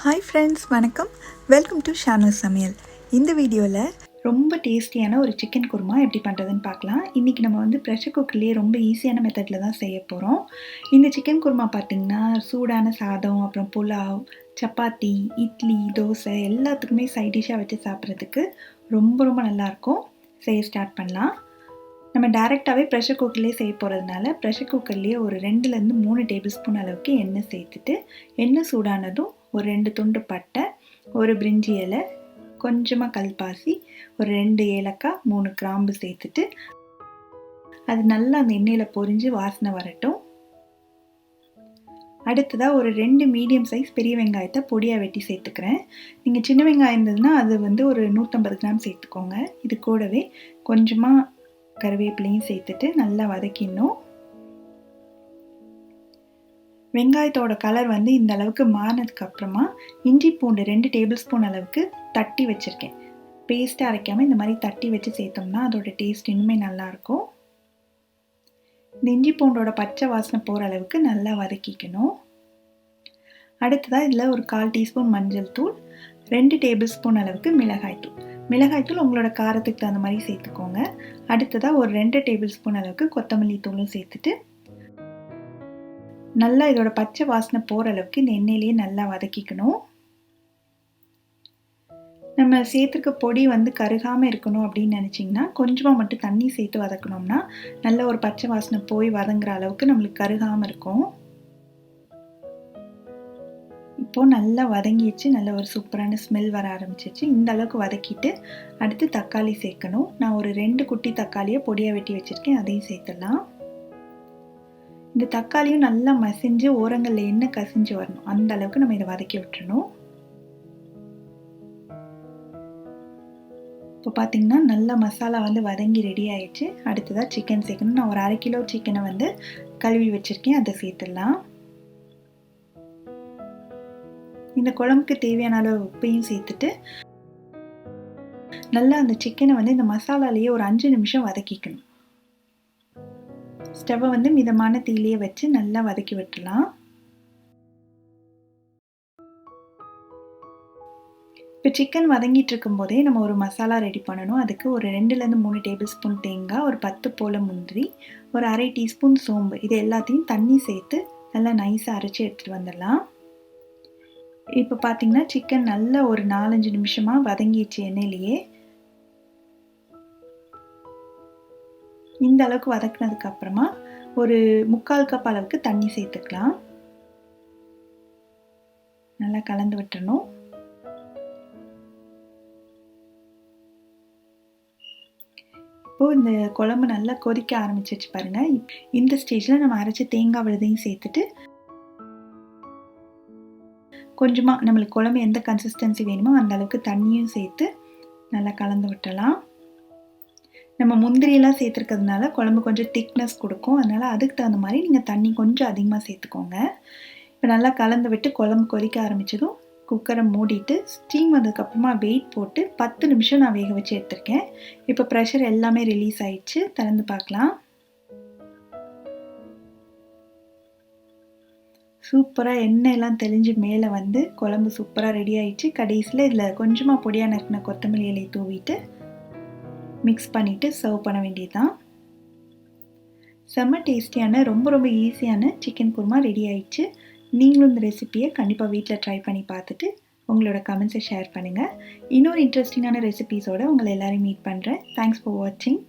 Hi friends, வணக்கம். Welcome to Shanu சமையல். இந்த வீடியோவில் ரொம்ப டேஸ்டியான ஒரு சிக்கன் குருமா எப்படி பண்ணுறதுன்னு பார்க்கலாம். இன்றைக்கி நம்ம ப்ரெஷர் குக்கர்லேயே ரொம்ப ஈஸியான மெத்தடில் தான் செய்ய போகிறோம். இந்த சிக்கன் குருமா பார்த்திங்கன்னா சூடான சாதம், அப்புறம் புலாவ், சப்பாத்தி, இட்லி, தோசை எல்லாத்துக்குமே சைட் டிஷ்ஷாக வச்சு சாப்பிட்றதுக்கு ரொம்ப ரொம்ப நல்லாயிருக்கும். செய்ய ஸ்டார்ட் பண்ணலாம். நம்ம டேரெக்டாகவே ப்ரெஷர் குக்கர்லேயே செய்ய போகிறதுனால ப்ரெஷர் குக்கர்லேயே ஒரு 2லேருந்து 3 டேபிள் ஸ்பூன் அளவுக்கு எண்ணெய் சேர்த்துட்டு, எண்ணெய் சூடானதும் ஒரு 2 துண்டு பட்டை, ஒரு பிரிஞ்சி இலை, கொஞ்சமாக கல்பாசி, ஒரு 2 ஏலக்காய், 3 கிராம்பு சேர்த்துட்டு அது நல்லா அந்த எண்ணெயில் பொரிஞ்சு வாசனை வரட்டும். அடுத்ததாக ஒரு 2 மீடியம் சைஸ் பெரிய வெங்காயத்தை பொடியாக வெட்டி சேர்த்துக்கிறேன். நீங்கள் சின்ன வெங்காயம் இருந்ததுன்னா அது ஒரு 150 கிராம் சேர்த்துக்கோங்க. இது கூடவே கொஞ்சமாக கருவேப்பிலையும் சேர்த்துட்டு நல்லா வதக்கிடணும். வெங்காயத்தோட கலர் இந்த அளவுக்கு மாறினதுக்கு அப்புறமா இஞ்சி பூண்டு 2 டேபிள் ஸ்பூன் அளவுக்கு தட்டி வச்சுருக்கேன். பேஸ்ட்டாக அரைக்காமல் இந்த மாதிரி தட்டி வச்சு சேர்த்தோம்னா அதோட டேஸ்ட் இன்னுமே நல்லாயிருக்கும். இந்த இஞ்சி பூண்டோட பச்சை வாசனை போகிற அளவுக்கு நல்லா வதக்கிக்கணும். அடுத்ததாக இதில் ஒரு 1/4 டீஸ்பூன் மஞ்சள் தூள், 2 டேபிள் ஸ்பூன் அளவுக்கு மிளகாய்த்தூள் உங்களோட காரத்துக்கு தகுந்த மாதிரி சேர்த்துக்கோங்க. அடுத்ததாக ஒரு 2 டேபிள் ஸ்பூன் அளவுக்கு கொத்தமல்லி தூளும் சேர்த்துட்டு நல்லா இதோட பச்சை வாசனை போகிற அளவுக்கு இந்த எண்ணெயிலேயே நல்லா வதக்கிக்கணும். நம்ம சேர்த்துக்க பொடி கருகாமல் இருக்கணும் அப்படின்னு நினச்சிங்கன்னா கொஞ்சமாக மட்டும் தண்ணி சேர்த்து வதக்கணும்னா நல்ல ஒரு பச்சை வாசனை போய் வதங்குற அளவுக்கு நம்மளுக்கு கருகாமல் இருக்கும். இப்போது நல்லா வதங்கிடுச்சு, நல்ல ஒரு சூப்பரான ஸ்மெல் வர ஆரம்பிச்சிச்சு. இந்த அளவுக்கு வதக்கிட்டு அடுத்து தக்காளி சேர்க்கணும். நான் ஒரு 2 குட்டி தக்காளியை பொடியாக வெட்டி வச்சுருக்கேன், அதையும் சேர்த்துடலாம். இந்த தக்காளியும் நல்லா மசிஞ்சு ஓரங்களில் எண்ணெய் கசிஞ்சு வரணும், அந்த அளவுக்கு நம்ம இதை வதக்கி விட்டுறணும். இப்போ பார்த்திங்கன்னா நல்லா மசாலா வதங்கி ரெடி ஆயிடுச்சு. அடுத்ததாக சிக்கன் சேர்க்கணும். நான் ஒரு 1/2 கிலோ சிக்கனை கழுவி வச்சுருக்கேன், அதை சேர்த்துடலாம். இந்த குழம்புக்கு தேவையான அளவு உப்பையும் சேர்த்துட்டு நல்லா அந்த சிக்கனை இந்த மசாலாலேயே ஒரு 5 நிமிஷம் வதக்கிக்கணும். ஸ்டவ்வை மிதமான தீயிலேயே வச்சு நல்லா வதக்கி விட்டுலாம். இப்போ சிக்கன் வதங்கிட்டு இருக்கும் போதே நம்ம ஒரு மசாலா ரெடி பண்ணணும். அதுக்கு ஒரு 2லேருந்து 3 டேபிள் ஸ்பூன் தேங்காய், ஒரு 10 போல முந்திரி, ஒரு 1/2 டீஸ்பூன் சோம்பு, இது எல்லாத்தையும் தண்ணி சேர்த்து நல்லா நைஸாக அரைச்சி எடுத்துகிட்டு வந்துடலாம். இப்போ பார்த்தீங்கன்னா சிக்கன் நல்லா ஒரு 4-5 நிமிஷமாக வதங்கிடுச்சு எண்ணெயிலேயே. இந்த அளவுக்கு வதக்கினதுக்கு அப்புறமா ஒரு 3/4 கப் அளவுக்கு தண்ணி சேர்த்துக்கலாம். நல்லா கலந்து விட்டுறணும். இப்போது இந்த குழம்பு நல்லா கொதிக்க ஆரம்பிச்சிருச்சு பாருங்கள். இந்த ஸ்டேஜில் நம்ம அரைச்ச தேங்காய் விழுதையும் சேர்த்துட்டு கொஞ்சமாக நம்மளுக்கு குழம்பு எந்த கன்சிஸ்டன்சி வேணுமோ அந்த அளவுக்கு தண்ணியும் சேர்த்து நல்லா கலந்து விட்டலாம். நம்ம முந்திரியெல்லாம் சேர்த்துருக்கிறதுனால குழம்பு கொஞ்சம் திக்னஸ் கொடுக்கும், அதனால் அதுக்கு தகுந்த மாதிரி நீங்கள் தண்ணி கொஞ்சம் அதிகமாக சேர்த்துக்கோங்க. இப்போ நல்லா கலந்து விட்டு குழம்பு கொதிக்க ஆரம்பித்ததும் குக்கரை மூடிட்டு ஸ்டீம் வந்ததுக்கப்புறமா வெயிட் போட்டு 10 நிமிஷம் நான் வேக வச்சு எடுத்திருக்கேன். இப்போ ப்ரெஷர் எல்லாமே ரிலீஸ் ஆயிடுச்சு, திறந்து பார்க்கலாம். சூப்பராக எண்ணெயெல்லாம் தெளிஞ்சு மேலே குழம்பு சூப்பராக ரெடி ஆயிடுச்சு. கடைசியில் இதில் கொஞ்சமாக பொடியாக நறுக்கின கொத்தமல்லி இலையை தூவிட்டு மிக்ஸ் பண்ணிவிட்டு சர்வ் பண்ண வேண்டியது தான். செம்ம டேஸ்டியான ரொம்ப ரொம்ப ஈஸியான சிக்கன் குருமா ரெடி ஆயிடுச்சு. நீங்களும் இந்த ரெசிபியை கண்டிப்பாக வீட்டில் ட்ரை பண்ணி பார்த்துட்டு உங்களோட கமெண்ட்ஸை ஷேர் பண்ணுங்கள். இன்னொரு இன்ட்ரெஸ்டிங்கான ரெசிபீஸோடு உங்களை எல்லோரையும் மீட் பண்ணுறேன். தேங்க்ஸ் ஃபார் வாட்சிங்.